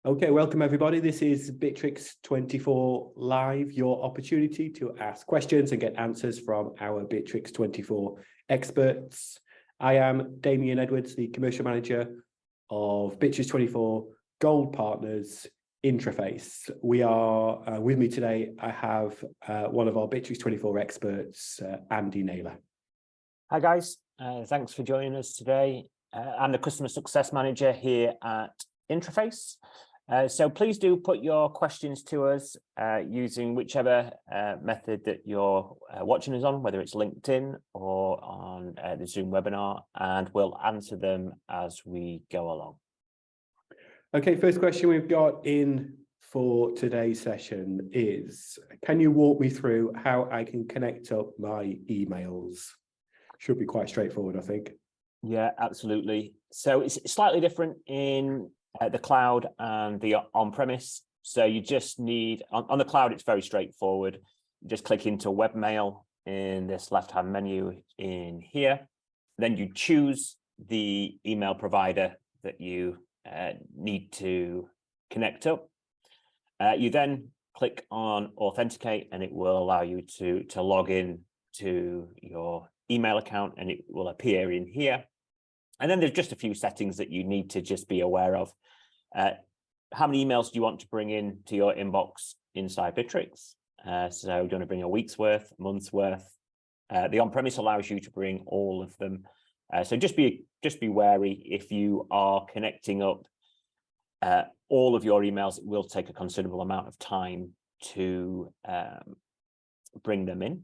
Okay, welcome everybody. This is Bitrix24 Live, your opportunity to ask questions and get answers from our Bitrix24 experts. I am Damien Edwards, the commercial manager of Bitrix24 Gold Partners Interface. We are with me today. I have one of our Bitrix24 experts, Andy Naylor. Hi guys, thanks for joining us today. I'm the customer success manager here at Interface. So please do put your questions to us using whichever method that you're watching us on, whether it's LinkedIn or on the Zoom webinar, and we'll answer them as we go along. Okay, first question we've got in for today's session is, can you walk me through how I can connect up my emails? Should be quite straightforward, I think. Yeah, absolutely. So it's slightly different in the cloud and the on-premise. So you just need, on the cloud, it's very straightforward. You just click into webmail in this left-hand menu in here. Then you choose the email provider that you need to connect up. You then click on authenticate and it will allow you to log in to your email account, and it will appear in here. And then there's just a few settings that you need to just be aware of. How many emails do you want to bring in to your inbox inside Bitrix? So do you want to bring a week's worth, month's worth? The on-premise allows you to bring all of them. So just be wary. If you are connecting up all of your emails, it will take a considerable amount of time to bring them in.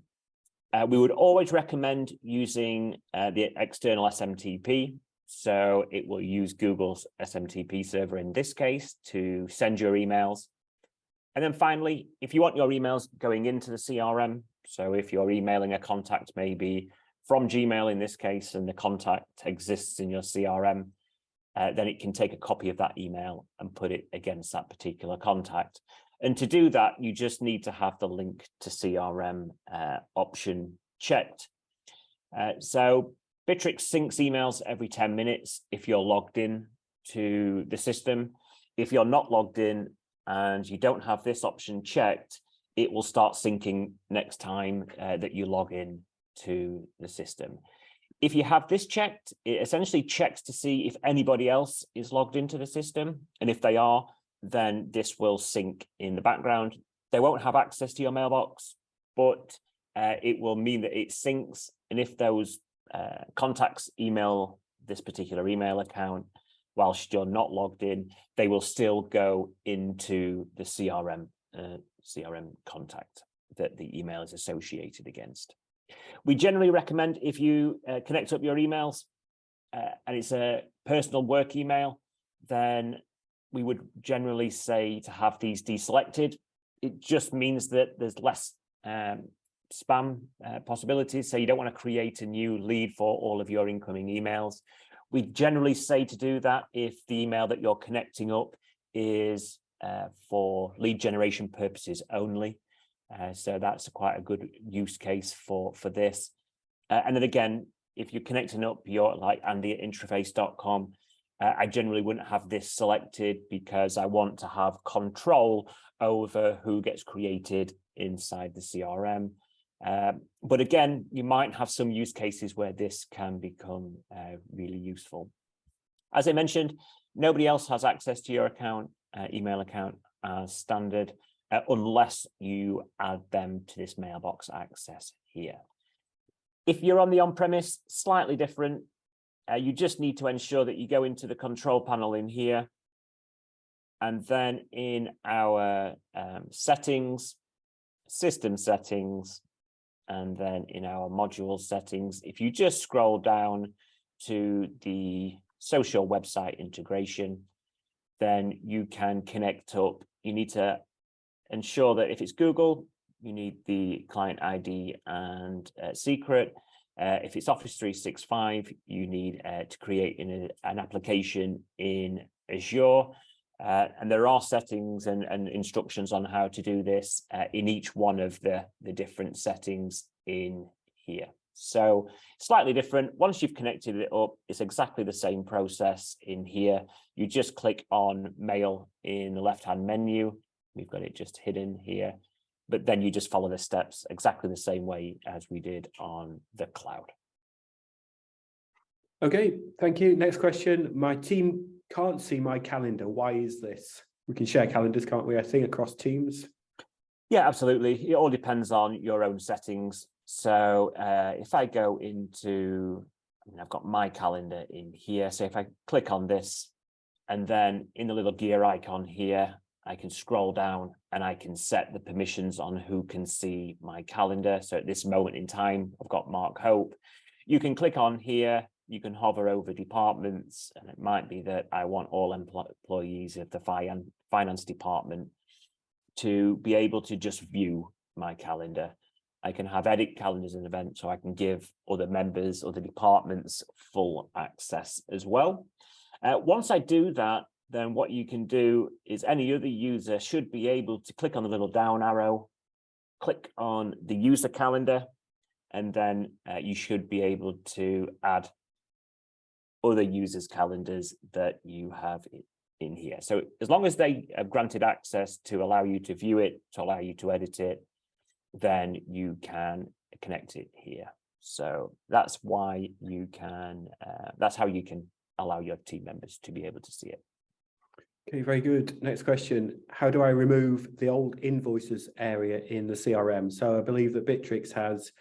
We would always recommend using the external SMTP. So it will use Google's SMTP server in this case to send your emails. And then finally, if you want your emails going into the CRM, so if you're emailing a contact maybe from Gmail in this case, and the contact exists in your CRM, then it can take a copy of that email and put it against that particular contact. And to do that, you just need to have the link to CRM option checked. So Bitrix syncs emails every 10 minutes if you're logged in to the system. If you're not logged in and you don't have this option checked, it will start syncing next time that you log in to the system. If you have this checked, it essentially checks to see if anybody else is logged into the system. And if they are, then this will sync in the background. They won't have access to your mailbox, but it will mean that it syncs. And if those contacts email this particular email account whilst you're not logged in, they will still go into the CRM contact that the email is associated against. We generally recommend, if you connect up your emails and it's a personal work email, then we would generally say to have these deselected. It just means that there's less spam possibilities, so you don't want to create a new lead for all of your incoming emails. We generally say to do that if the email that you're connecting up is for lead generation purposes only. So that's quite a good use case for this. And then again, if you're connecting up your like Andy at interface.com, I generally wouldn't have this selected because I want to have control over who gets created inside the CRM. But again, you might have some use cases where this can become really useful. As I mentioned, nobody else has access to your account, email account as standard, unless you add them to this mailbox access here. If you're on the on-premise, slightly different. You just need to ensure that you go into the control panel in here, and then in our settings, system settings, and then in our module settings, if you just scroll down to the social website integration, then you can connect up. You need to ensure that if it's Google, you need the client ID and secret. If it's Office 365, you need to create an application in Azure. And there are settings and instructions on how to do this in each one of the different settings in here. So slightly different. Once you've connected it up, it's exactly the same process in here. You just click on mail in the left-hand menu. We've got it just hidden here, but then you just follow the steps exactly the same way as we did on the cloud. Okay, thank you. Next question. My team can't see my calendar. Why is this? We can share calendars, can't we? I think across teams. Yeah, absolutely. It all depends on your own settings. So if I go into, I've got my calendar in here. So if I click on this, and then in the little gear icon here, I can scroll down and I can set the permissions on who can see my calendar. So at this moment in time, I've got Mark Hope. You can click on here, you can hover over departments, and it might be that I want all employees of the finance department to be able to just view my calendar. I can have edit calendars and events, so I can give other members, other departments full access as well. Once I do that, then what you can do is any other user should be able to click on the little down arrow, click on the user calendar, and then you should be able to add other users' calendars that you have in here. So as long as they have granted access to allow you to view it, to allow you to edit it, then you can connect it here. So that's why you can, that's how you can allow your team members to be able to see it. Okay, very good. Next question. How do I remove the old invoices area in the CRM? So I believe that Bitrix has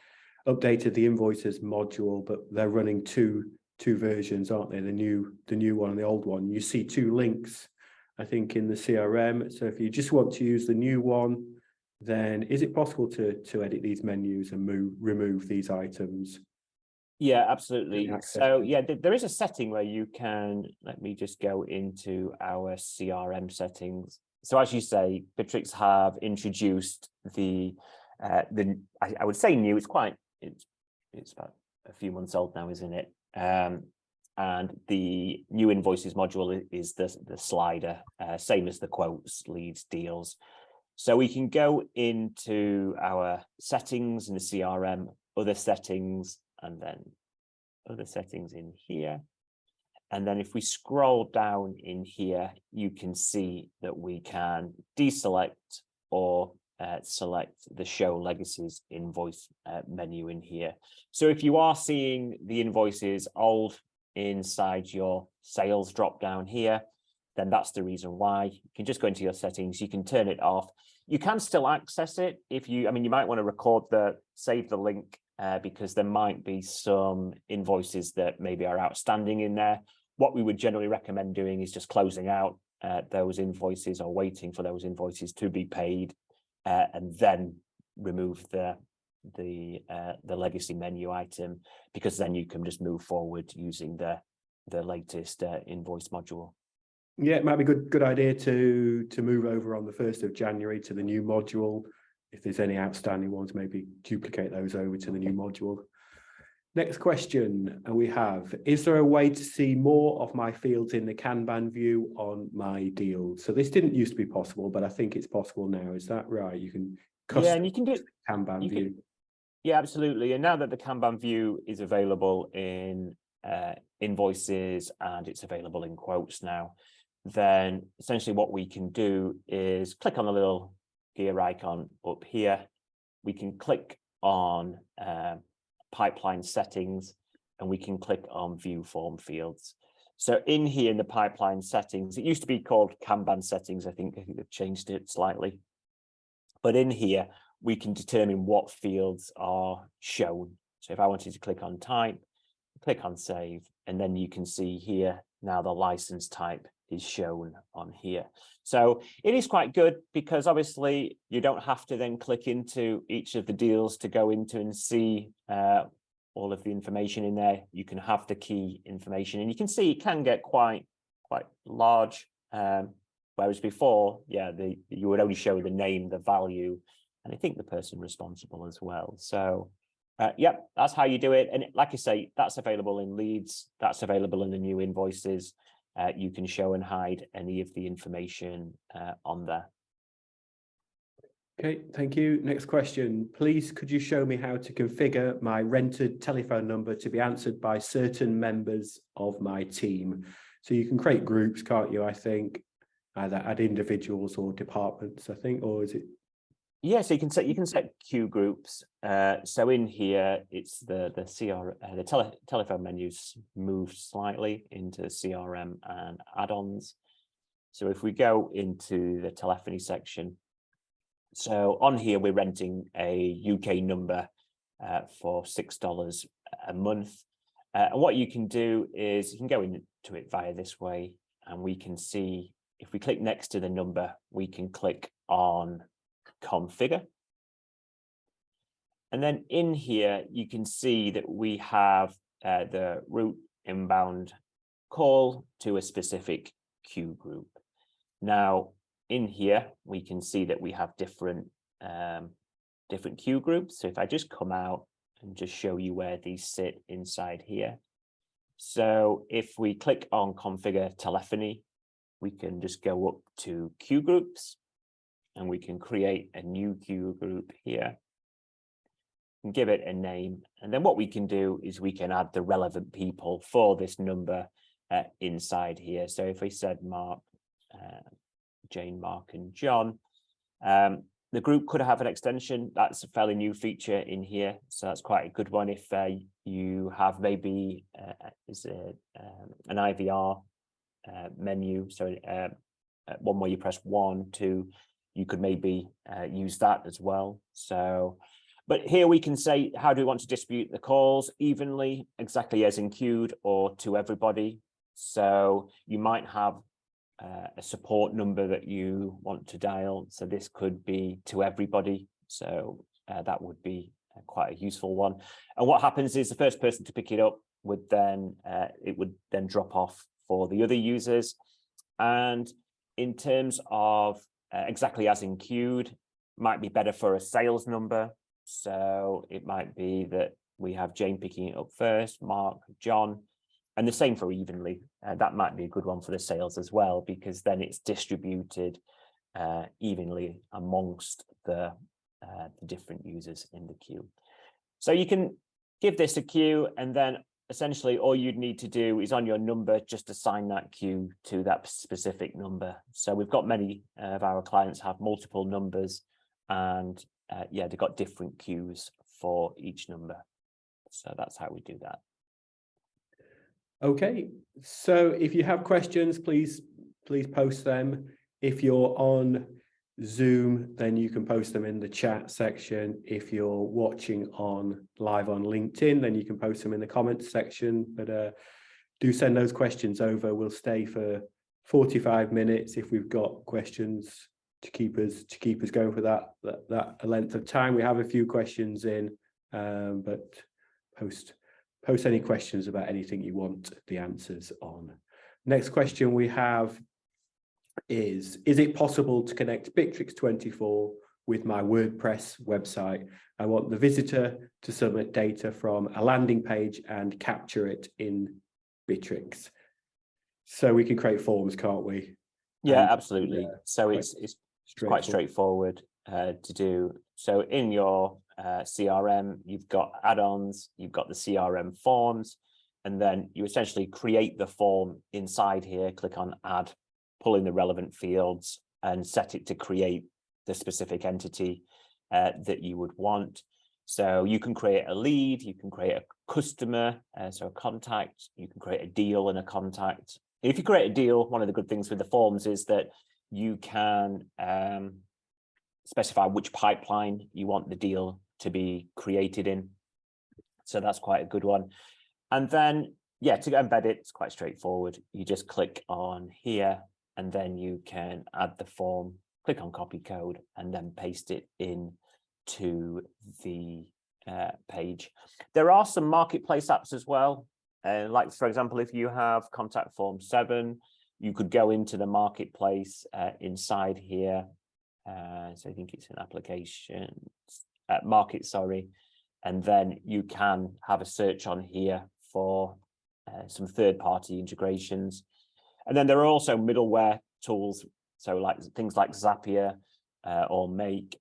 updated the invoices module, but they're running two versions, aren't they? The new one and the old one. You see two links, I think, in the CRM. So if you just want to use the new one, then is it possible to edit these menus and remove these items? Yeah, absolutely. So yeah, there is a setting where you can, let me just go into our CRM settings. So as you say, Bitrix have introduced the I would say new, it's about a few months old now, isn't it? And the new invoices module is the slider, same as the quotes, leads, deals. So we can go into our settings in the CRM, other settings, and then other settings in here. And then if we scroll down in here, you can see that we can deselect or select the show legacies invoice menu in here. So if you are seeing the invoices old inside your sales drop down here, then that's the reason why. You can just go into your settings, you can turn it off. You can still access it if you, you might want to save the link because there might be some invoices that maybe are outstanding in there. What we would generally recommend doing is just closing out those invoices or waiting for those invoices to be paid and then remove the legacy menu item, because then you can just move forward using the latest invoice module. Yeah, it might be a good idea to move over on the 1st of January to the new module. If there's any outstanding ones, maybe duplicate those over to the new module. Next question we have, is there a way to see more of my fields in the Kanban view on my deals? So this didn't used to be possible, but I think it's possible now. Is that right? You can custom and you can do Kanban view. Yeah, absolutely. And now that the Kanban view is available in invoices and it's available in quotes now, then essentially what we can do is click on the little gear icon up here. We can click on pipeline settings, and we can click on view form fields. So in here in the pipeline settings, it used to be called Kanban settings. I think they've changed it slightly. But in here, we can determine what fields are shown. So if I wanted to click on type, click on save, and then you can see here now the license type is shown on here. So it is quite good because obviously you don't have to then click into each of the deals to go into and see all of the information in there. You can have the key information, and you can see it can get quite large. Whereas before, yeah, you would only show the name, the value, and I think the person responsible as well. So yep, that's how you do it. And like I say, that's available in leads, that's available in the new invoices. You can show and hide any of the information on there. Okay, thank you. Next question. Please, could you show me how to configure my rented telephone number to be answered by certain members of my team? So you can create groups, can't you? I think either add individuals or departments, I think, or is it? Yeah, so you can set queue groups. So in here, it's the telephone menus moved slightly into CRM and add-ons. So if we go into the telephony section, so on here we're renting a UK number for $6 a month. And what you can do is you can go into it via this way, and we can see if we click next to the number, we can click on configure. And then in here, you can see that we have the route inbound call to a specific queue group. Now, in here, we can see that we have different queue groups. So if I just come out and just show you where these sit inside here. So if we click on configure telephony, we can just go up to queue groups, and we can create a new queue group here and give it a name. And then what we can do is we can add the relevant people for this number inside here. So if we said Mark, Jane, Mark, and John, the group could have an extension. That's a fairly new feature in here. So that's quite a good one. If you have maybe an IVR menu, so one where you press 1, 2, you could maybe use that as well. So, but here we can say, how do we want to distribute the calls evenly, exactly as in queued, or to everybody? So you might have a support number that you want to dial. So this could be to everybody. So that would be quite a useful one. And what happens is the first person to pick it up would then, it would then drop off for the other users. And in terms of exactly as in queued, might be better for a sales number. So it might be that we have Jane picking it up first, Mark, John, and the same for evenly. That might be a good one for the sales as well, because then it's distributed evenly amongst the different users in the queue. So you can give this a queue, and then essentially all you'd need to do is on your number, just assign that queue to that specific number. So we've got many of our clients have multiple numbers, and yeah, they've got different queues for each number. So that's how we do that. Okay, so if you have questions, please post them. If you're on Zoom, then you can post them in the chat section. If you're watching live on LinkedIn, then you can post them in the comments section. But do send those questions over. We'll stay for 45 minutes if we've got questions to keep us going for that length of time. We have a few questions in, but post any questions about anything you want the answers on. Next question we have is it possible to connect Bitrix24 with my WordPress website? I want the visitor to submit data from a landing page and capture it in Bitrix. So we can create forms, can't we? Yeah, absolutely. So it's quite straightforward to do. So in your CRM, you've got add-ons, you've got the CRM forms, and then you essentially create the form inside here, click on add, pull in the relevant fields and set it to create the specific entity that you would want. So you can create a lead, you can create a customer, so a contact, you can create a deal and a contact. If you create a deal, one of the good things with the forms is that you can specify which pipeline you want the deal to be created in. So that's quite a good one. And then, yeah, to embed it, it's quite straightforward. You just click on here, and then you can add the form, click on copy code, and then paste it in to the page. There are some marketplace apps as well. Like, for example, if you have contact form 7, you could go into the marketplace inside here. So I think it's an application market, sorry. And then you can have a search on here for some third-party integrations. And then there are also middleware tools. So like things like Zapier or Make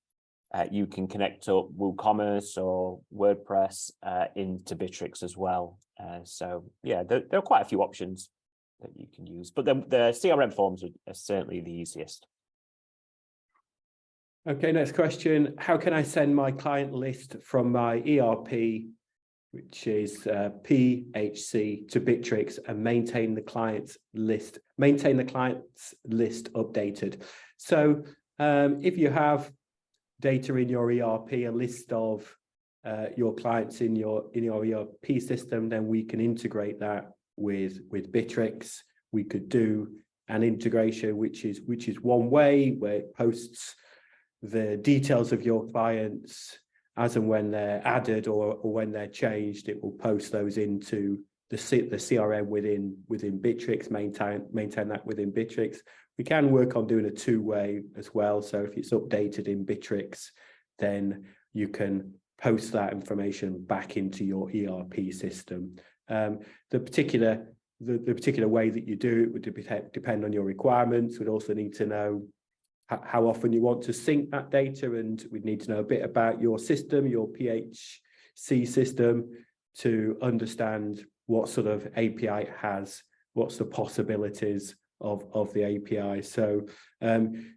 you can connect up WooCommerce or WordPress into Bitrix as well. So yeah, there are quite a few options that you can use, but the CRM forms are certainly the easiest. Okay, next question. How can I send my client list from my ERP, which is PHC, to Bitrix and maintain the client's list updated? So if you have data in your ERP, a list of your clients in your ERP system, then we can integrate that with Bitrix. We could do an integration which is one way, where it posts the details of your clients as and when they're added or when they're changed. It will post those into the CRM within Bitrix, maintain that within Bitrix. We can work on doing a two-way as well. So if it's updated in Bitrix, then you can post that information back into your ERP system. The particular way that you do it would depend on your requirements. We'd also need to know how often you want to sync that data, and we'd need to know a bit about your system, your PHC system, to understand what sort of API it has, what's the possibilities of the API. So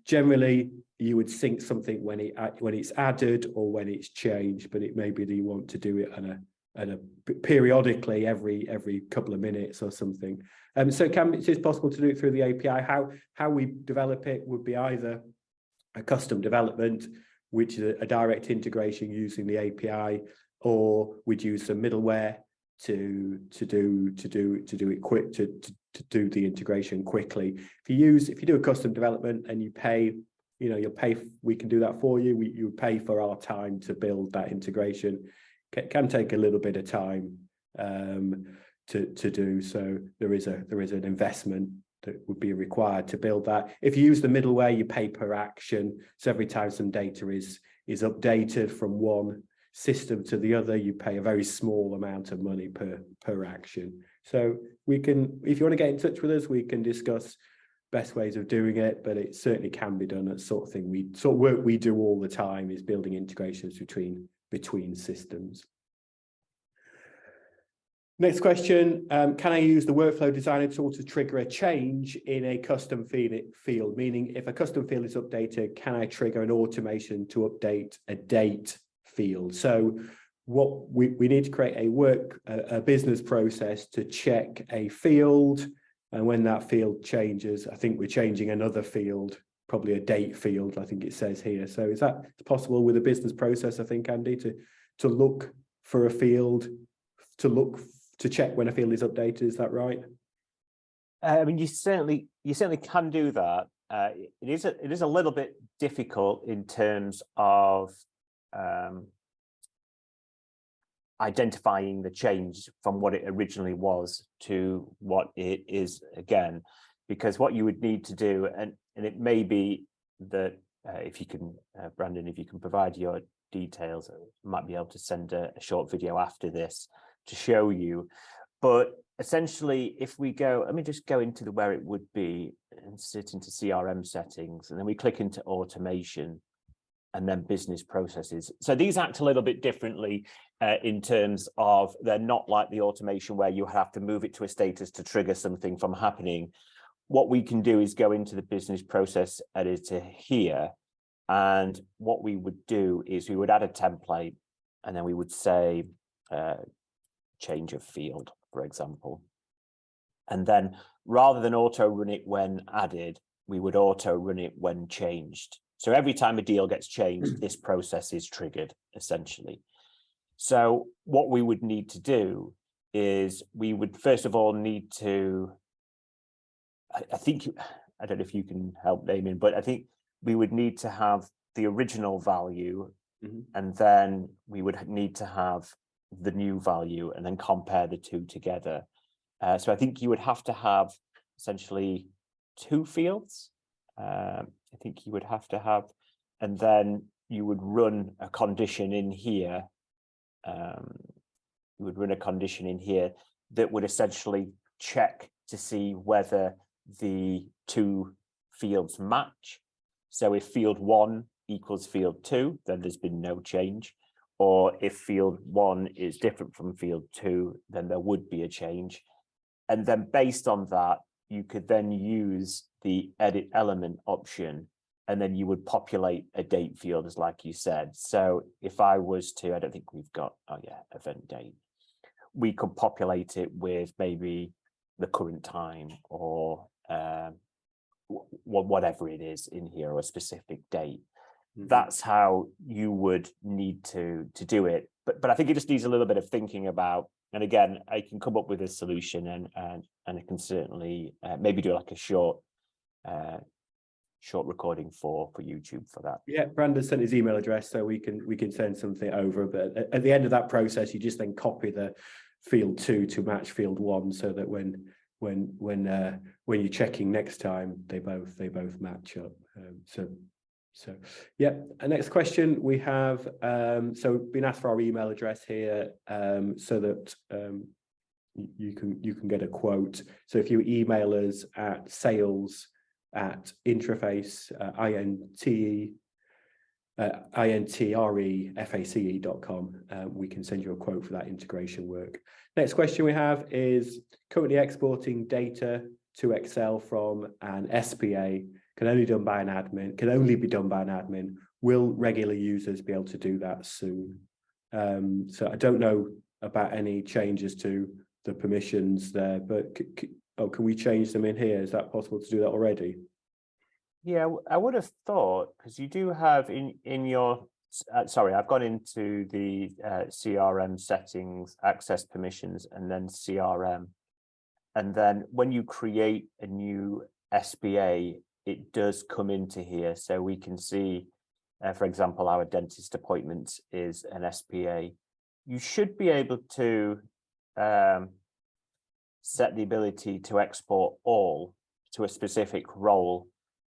generally you would sync something when it's added or when it's changed, but it may be that you want to do it on a periodically every couple of minutes or something. So it is possible to do it through the API. How we develop it would be either a custom development, which is a direct integration using the API, or we'd use some middleware to do it quick, to do the integration quickly. If you do a custom development and you pay, you'll pay, we can do that for you. You pay for our time to build that integration. Can take a little bit of time to do. So there is an investment that would be required to build that. If you use the middleware, you pay per action. So every time some data is updated from one system to the other, you pay a very small amount of money per action. So we can, if you want to get in touch with us, we can discuss best ways of doing it, but it certainly can be done. That's sort of work we do all the time, is building integrations between systems. Next question, can I use the workflow designer tool to trigger a change in a custom field? Meaning, if a custom field is updated, can I trigger an automation to update a date field? So what we need to create a business process to check a field, and when that field changes, I think we're changing another field, probably a date field, I think it says here. So is that possible with a business process, I think, Andy, to look for a field, to check when a field is updated? Is that right? I mean, you certainly can do that. It is a little bit difficult in terms of identifying the change from what it originally was to what it is again, because what you would need to do, and it may be that if you can, Brandon, if you can provide your details, I might be able to send a short video after this to show you. But essentially, if we go, let me just go into where it would be and sit into CRM settings, and then we click into automation and then business processes. So these act a little bit differently in terms of, they're not like the automation where you have to move it to a status to trigger something from happening. What we can do is go into the business process editor here, and what we would do is we would add a template, and then we would say change of field, for example. And then rather than auto run it when added, we would auto run it when changed. So every time a deal gets changed, this process is triggered, essentially. So what we would need to do is we would first of all need to, I think, I don't know if you can help, Damien, but I think we would need to have the original value, and then we would need to have the new value, and then compare the two together. So I think you would have to have essentially two fields. I think you would have to have, and then you would run a condition in here. You would run a condition in here that would essentially check to see whether the two fields match. So if field 1 equals field 2, then there's been no change. Or if field 1 is different from field 2, then there would be a change. And then based on that, you could then use the edit element option, and then you would populate a date field, as like you said. So if I was to, I don't think we've got, oh yeah, event date. We could populate it with maybe the current time or whatever it is in here, or a specific date. That's how you would need to do it. But I think it just needs a little bit of thinking about. And again, I can come up with a solution, and I can certainly maybe do like a short recording for YouTube for that. Yeah, Brandon sent his email address, so we can send something over. But at the end of that process, you just then copy the field 2 to match field 1, so that when you're checking next time, they both match up. So yeah. Next question we have. So been asked for our email address here, so that you can get a quote. So if you email us at sales@intraface intreface.com, we can send you a quote for that integration work. Next question we have is, currently exporting data to Excel from an SPA can only be done by an admin. Will regular users be able to do that soon? So I don't know about any changes to the permissions there, but can we change them in here? Is that possible to do that already? Yeah, I would have thought, because you do have in your, sorry, I've gone into the CRM settings, access permissions, and then CRM. And then when you create a new SPA, it does come into here. So we can see, for example, our dentist appointment is an SPA. You should be able to set the ability to export all to a specific role,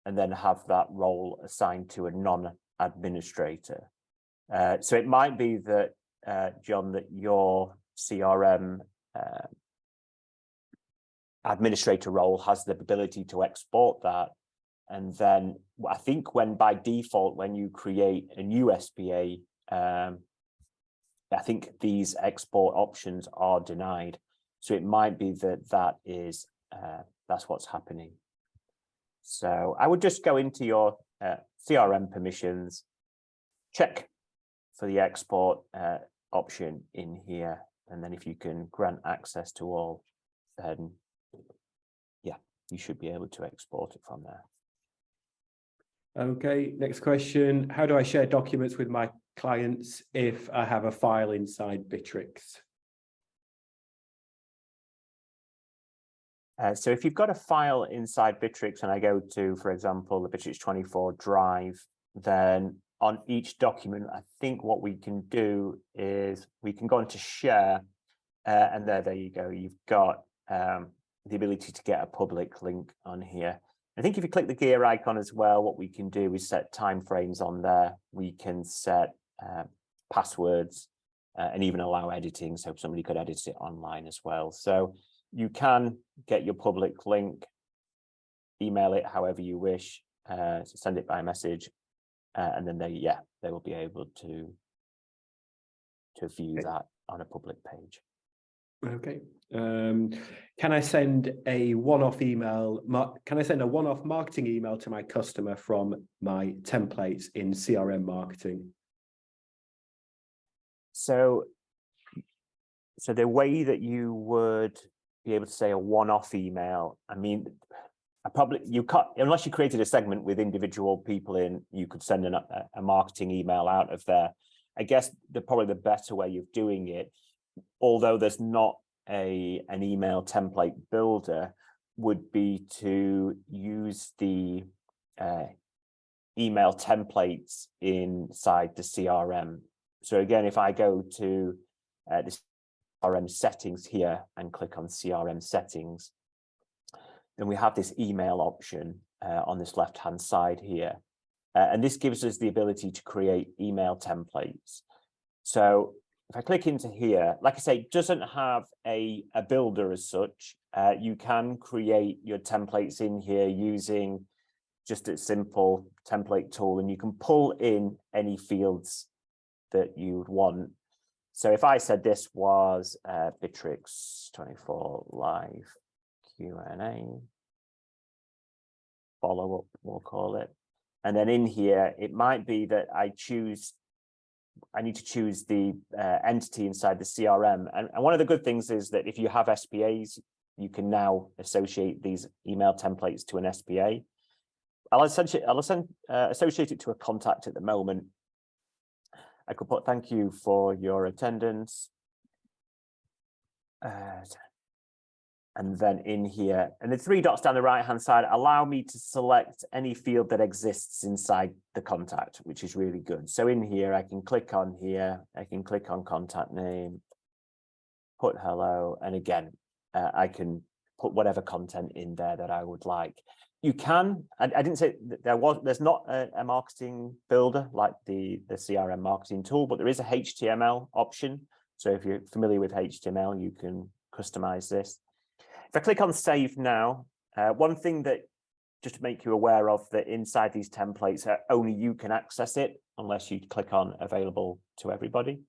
and then have that role assigned to a non-administrator. So it might be that, John, that your CRM administrator role has the ability to export that. And then I think by default, when you create a new SPA, I think these export options are denied. So it might be that is that's what's happening. So I would just go into your CRM permissions, check for the export option in here, and then if you can grant access to all, then yeah, you should be able to export it from there. Okay, next question. How do I share documents with my clients if I have a file inside Bitrix? So if you've got a file inside Bitrix, and I go to, for example, the Bitrix24 drive, then on each document, I think what we can do is we can go into share, and there you go. You've got the ability to get a public link on here. I think if you click the gear icon as well, what we can do is set timeframes on there. We can set passwords and even allow editing, so somebody could edit it online as well. So you can get your public link, email it however you wish, send it by message, and then they will be able to view that on a public page. Okay. Can I send a one-off email? Can I send a one-off marketing email to my customer from my templates in CRM marketing? So the way that you would be able to say a one-off email, I mean, you can't, unless you created a segment with individual people in, you could send a marketing email out of there. I guess probably the better way of doing it, although there's not an email template builder, would be to use the email templates inside the CRM. So again, if I go to the CRM settings here and click on CRM settings, then we have this email option on this left-hand side here. And this gives us the ability to create email templates. So if I click into here, like I say, it doesn't have a builder as such. You can create your templates in here using just a simple template tool, and you can pull in any fields that you would want. So if I said this was Bitrix24 live Q&A follow-up, we'll call it. And then in here, it might be that I need to choose the entity inside the CRM. And one of the good things is that if you have SPAs, you can now associate these email templates to an SPA. I'll associate it to a contact at the moment. I could put thank you for your attendance. And then in here, and the three dots down the right-hand side allow me to select any field that exists inside the contact, which is really good. So in here, I can click on here, I can click on contact name, put hello, and again, I can put whatever content in there that I would like. You can, I didn't say that there's not a marketing builder like the CRM marketing tool, but there is a HTML option. So if you're familiar with HTML, you can customize this. If I click on save now, one thing that just to make you aware of that inside these templates, only you can access it unless you click on available to everybody.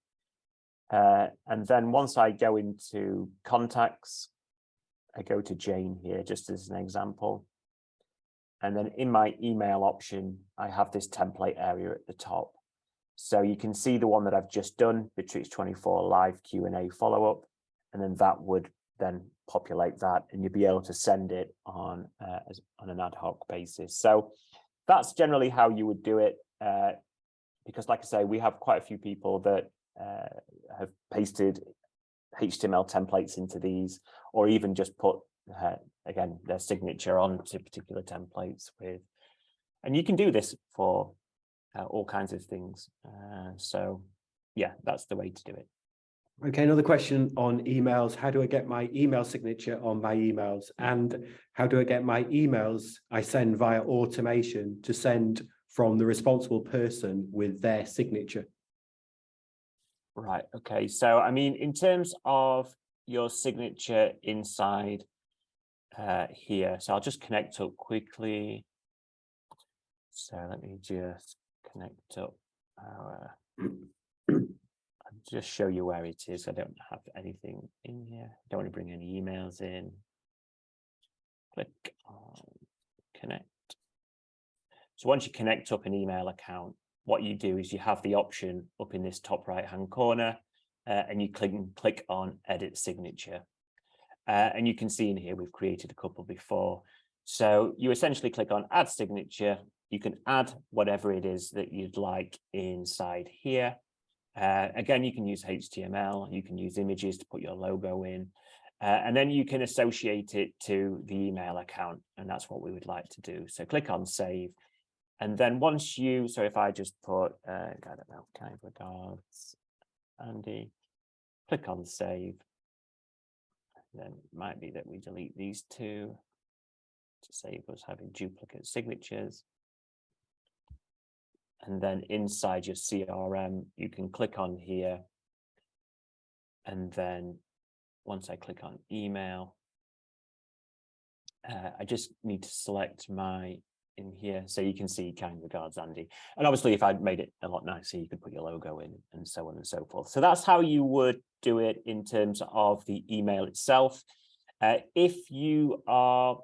And then once I go into contacts, I go to Jane here, just as an example. And then in my email option, I have this template area at the top. So you can see the one that I've just done, Bitrix24 live Q&A follow-up, and then that would then populate that, and you'll be able to send it on an ad hoc basis. So that's generally how you would do it, because like I say, we have quite a few people that have pasted HTML templates into these, or even just put again their signature onto particular templates with, and you can do this for all kinds of things. So yeah, that's the way to do it. Okay, another question on emails. How do I get my email signature on my emails? And how do I get my emails I send via automation to send from the responsible person with their signature? Right, okay. So, I mean, in terms of your signature inside here, so I'll just connect up quickly. So let me just connect up our... just show you where it is. I don't have anything in here. Don't want to bring any emails in. Click on connect. So once you connect up an email account, what you do is you have the option up in this top right hand corner, and you click on edit signature. And you can see in here we've created a couple before. So you essentially click on add signature. You can add whatever it is that you'd like inside here. Again, you can use HTML, you can use images to put your logo in, and then you can associate it to the email account, and that's what we would like to do. So click on save, and then once you, so if I just put, I don't know, kind regards, Andy, click on save, then it might be that we delete these two to save us having duplicate signatures. And then inside your CRM, you can click on here. And then once I click on email, I just need to select my in here. So you can see kind regards, Andy. And obviously, if I'd made it a lot nicer, you could put your logo in and so on and so forth. So that's how you would do it in terms of the email itself. If you are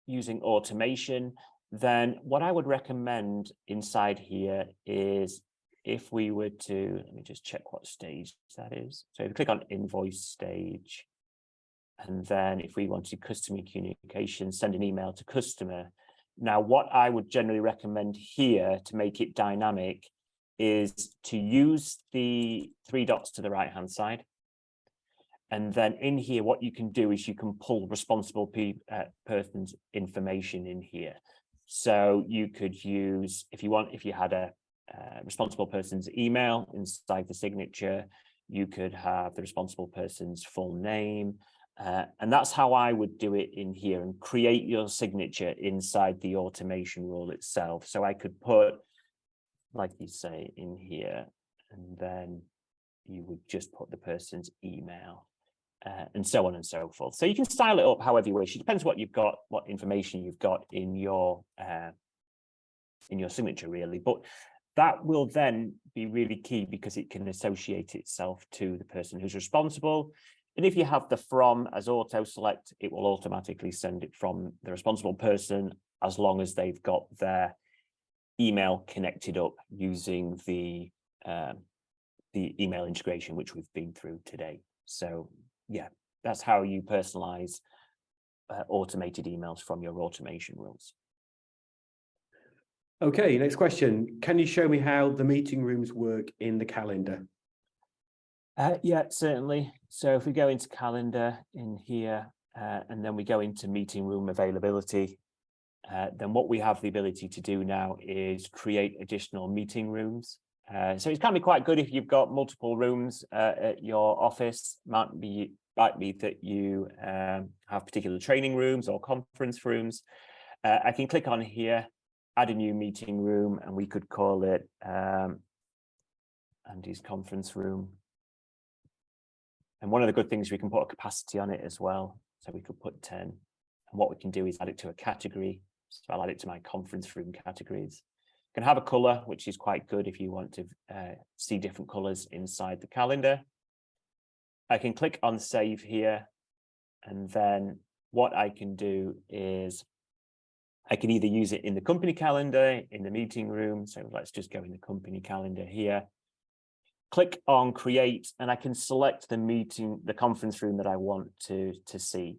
using automation, then what I would recommend inside here is if we were to, let me just check what stage that is. So if you click on invoice stage, and then if we want to customer communication, send an email to customer. Now, what I would generally recommend here to make it dynamic is to use the three dots to the right-hand side. And then in here, what you can do is you can pull responsible person's information in here. So you could use, if you had a responsible person's email inside the signature, you could have the responsible person's full name. And that's how I would do it in here and create your signature inside the automation rule itself. So I could put, like you say, in here, and then you would just put the person's email. and so on and so forth. So you can style it up however you wish. It depends what you've got, what information you've got in your signature, really. But that will then be really key because it can associate itself to the person who's responsible. And if you have the from as auto select, it will automatically send it from the responsible person as long as they've got their email connected up using the email integration, which we've been through today. So yeah, that's how you personalize automated emails from your automation rules. Okay, next question. Can you show me how the meeting rooms work in the calendar? Yeah, certainly. So if we go into calendar in here, and then we go into meeting room availability, then what we have the ability to do now is create additional meeting rooms. So it can be quite good if you've got multiple rooms at your office. Might be that you have particular training rooms or conference rooms. I can click on here, add a new meeting room, and we could call it Andy's conference room. And one of the good things, we can put a capacity on it as well. So we could put 10. And what we can do is add it to a category. So I'll add it to my conference room categories. You can have a color, which is quite good if you want to see different colors inside the calendar. I can click on save here. And then what I can do is I can either use it in the company calendar, in the meeting room. So let's just go in the company calendar here. Click on create, and I can select the conference room that I want to see.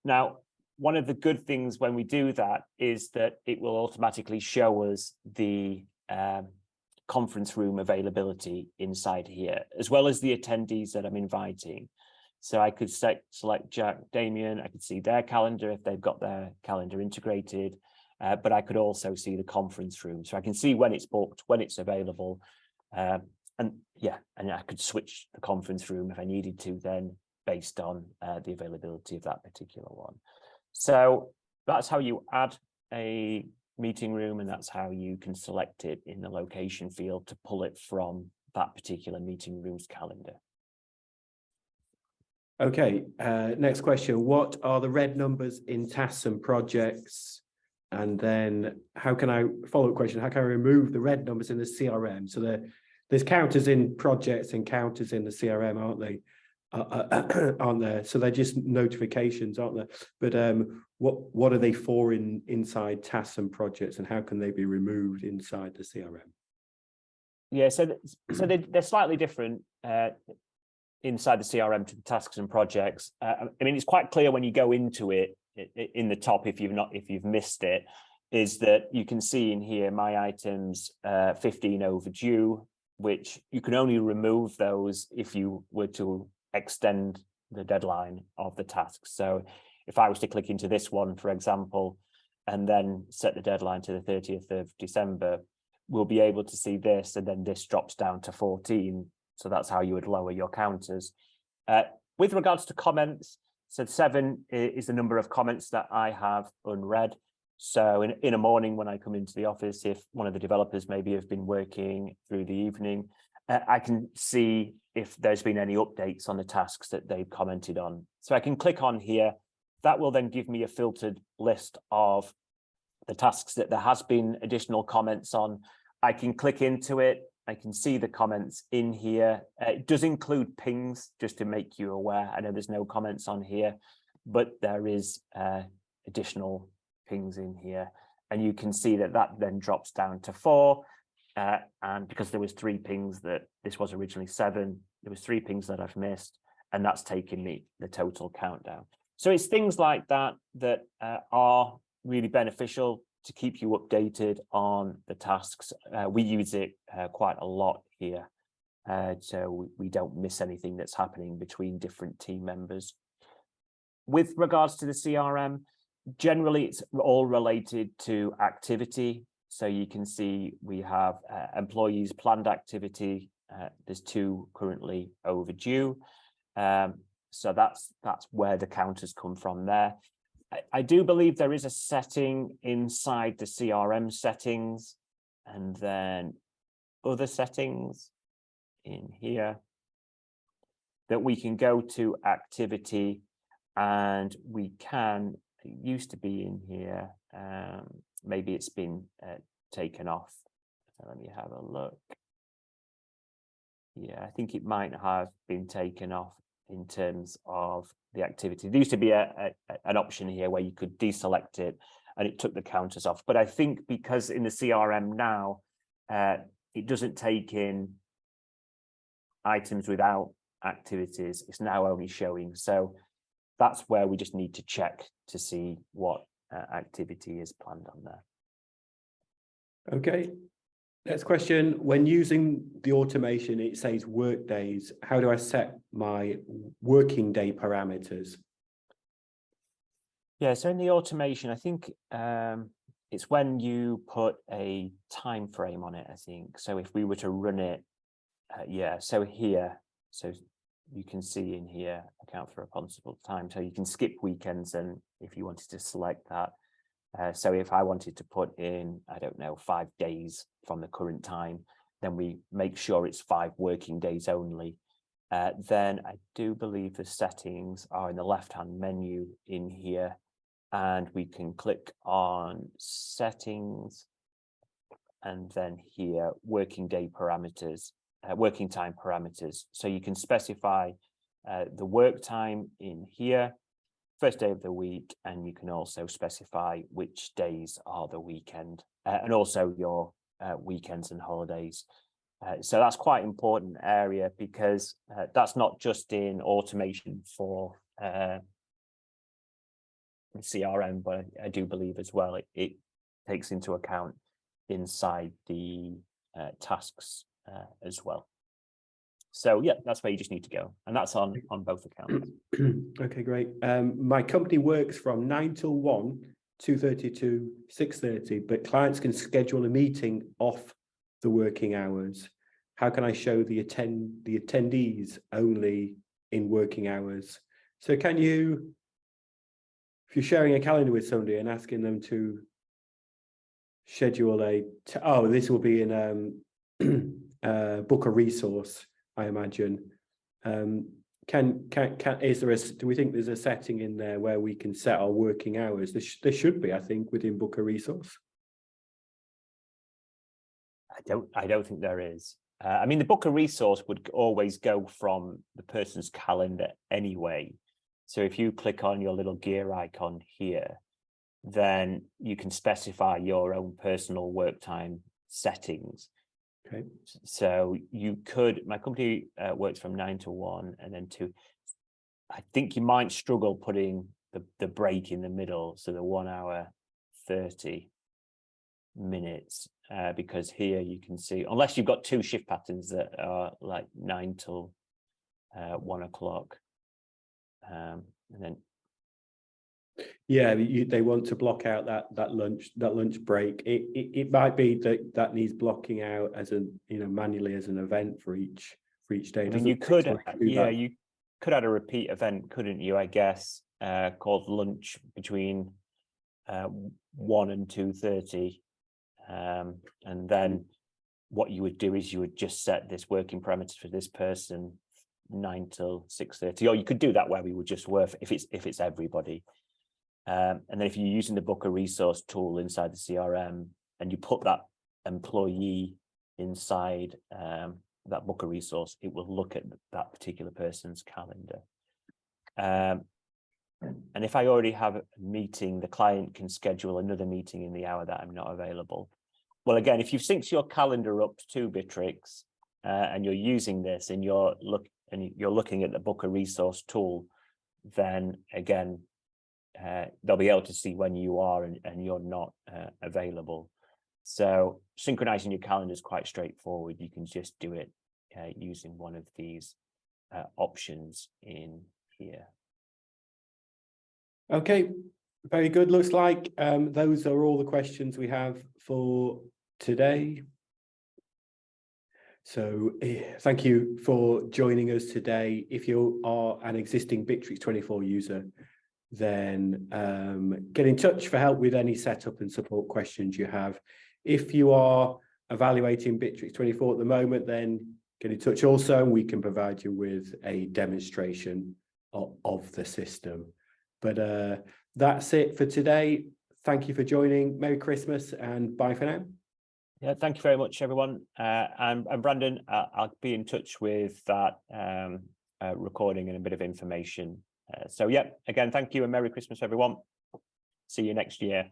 Now, one of the good things when we do that is that it will automatically show us the conference room availability inside here, as well as the attendees that I'm inviting. So I could select Jack, Damien, I could see their calendar if they've got their calendar integrated, but I could also see the conference room. So I can see when it's booked, when it's available, and I could switch the conference room if I needed to then based on the availability of that particular one. So that's how you add a meeting room, and that's how you can select it in the location field to pull it from that particular meeting room's calendar. Okay, next question. What are the red numbers in tasks and projects? And then follow-up question, how can I remove the red numbers in the CRM? So there's counters in projects and counters in the CRM, aren't they? Aren't there? So they're just notifications, aren't they? But what are they for inside tasks and how can they be removed inside the CRM? Yeah, so they're slightly different inside the CRM to the tasks and projects. I mean, it's quite clear when you go into it in the top, if you've missed it, is that you can see in here my items 15 overdue, which you can only remove those if you were to extend the deadline of the task. So if I was to click into this one, for example, and then set the deadline to the 30th of December, we'll be able to see this, and then this drops down to 14. So that's how you would lower your counters. With regards to comments, so 7 is the number of comments that I have unread. So in a morning when I come into the office, if one of the developers maybe have been working through the evening, I can see if there's been any updates on the tasks that they've commented on. So I can click on here. That will then give me a filtered list of the tasks that there has been additional comments on. I can click into it. I can see the comments in here. It does include pings, just to make you aware. I know there's no comments on here, but there is additional pings in here, and you can see that then drops down to 4, and because there was 3 pings, that this was originally 7, there was 3 pings that I've missed, and that's taken me the total countdown. So it's things like that that are really beneficial to keep you updated on the tasks. We use it quite a lot here, so we don't miss anything that's happening between different team members. With regards to the CRM, generally, it's all related to activity. So you can see we have employees planned activity. There's 2 currently overdue. So that's where the counters come from there. I do believe there is a setting inside the CRM settings, and then other settings in here. that we can go to activity, and we can, it used to be in here, maybe it's been taken off. So let me have a look. Yeah, I think it might have been taken off in terms of the activity. There used to be an option here where you could deselect it and it took the counters off. But I think because in the CRM now, it doesn't take in items without activities, it's now only showing. So that's where we just need to check to see what activity is planned on there. Okay. Next question. When using the automation, it says work days. How do I set my working day parameters? Yeah, so in the automation, I think it's when you put a time frame on it, I think. So if we were to run it, yeah, so here, so you can see in here, account for responsible time. So you can skip weekends, and if you wanted to select that. So if I wanted to put in, I don't know, 5 days from the current time, then we make sure it's 5 working days only. Then I do believe the settings are in the left-hand menu in here, and we can click on settings, and then here, working day parameters, working time parameters. So you can specify the work time in here, first day of the week, and you can also specify which days are the weekend, and also your weekends and holidays. So that's quite an important area, because that's not just in automation for CRM, but I do believe as well it takes into account inside the tasks as well. So yeah, that's where you just need to go, and that's on both accounts. Okay, great. My company works from 9 till 1, 2:30 to 6:30, but clients can schedule a meeting off the working hours. How can I show the attendees only in working hours? So can you, if you're sharing a calendar with somebody and asking them to schedule this will be in book a resource, I imagine. Do we think there's a setting in there where we can set our working hours? There should be, I think, within book a resource. I don't think there is. I mean, the book a resource would always go from the person's calendar anyway. So if you click on your little gear icon here, then you can specify your own personal work time settings. Okay. So you could, my company works from 9 to 1 and then 2. I think you might struggle putting the break in the middle, so the 1 hour 30 minutes, because here you can see, unless you've got 2 shift patterns that are like 9 till 1 o'clock, and then yeah, they want to block out that lunch break. It might be that needs blocking out as manually as an event for each day. I mean, you could you could add a repeat event, couldn't you? I guess called lunch between 1 and 2:30, and then what you would do is you would just set this working parameter for this person 9 till 6:30, or you could do that where we would just work if it's everybody. And then if you're using the book a resource tool inside the CRM and you put that employee inside that book a resource, it will look at that particular person's calendar. And if I already have a meeting, the client can schedule another meeting in the hour that I'm not available. Well, again, if you've synced your calendar up to Bitrix and you're using this and you're looking at the book a resource tool, then again, they'll be able to see when you are and you're not available. So synchronizing your calendar is quite straightforward. You can just do it using one of these options in here. Okay, very good. Looks like those are all the questions we have for today. So thank you for joining us today. If you are an existing Bitrix24 user, then get in touch for help with any setup and support questions you have. If you are evaluating Bitrix24 at the moment, then get in touch also, and we can provide you with a demonstration of the system. But that's it for today. Thank you for joining. Merry Christmas and bye for now. Yeah, thank you very much, everyone. And Brandon, I'll be in touch with that recording and a bit of information. So yeah, again, thank you and Merry Christmas, everyone. See you next year.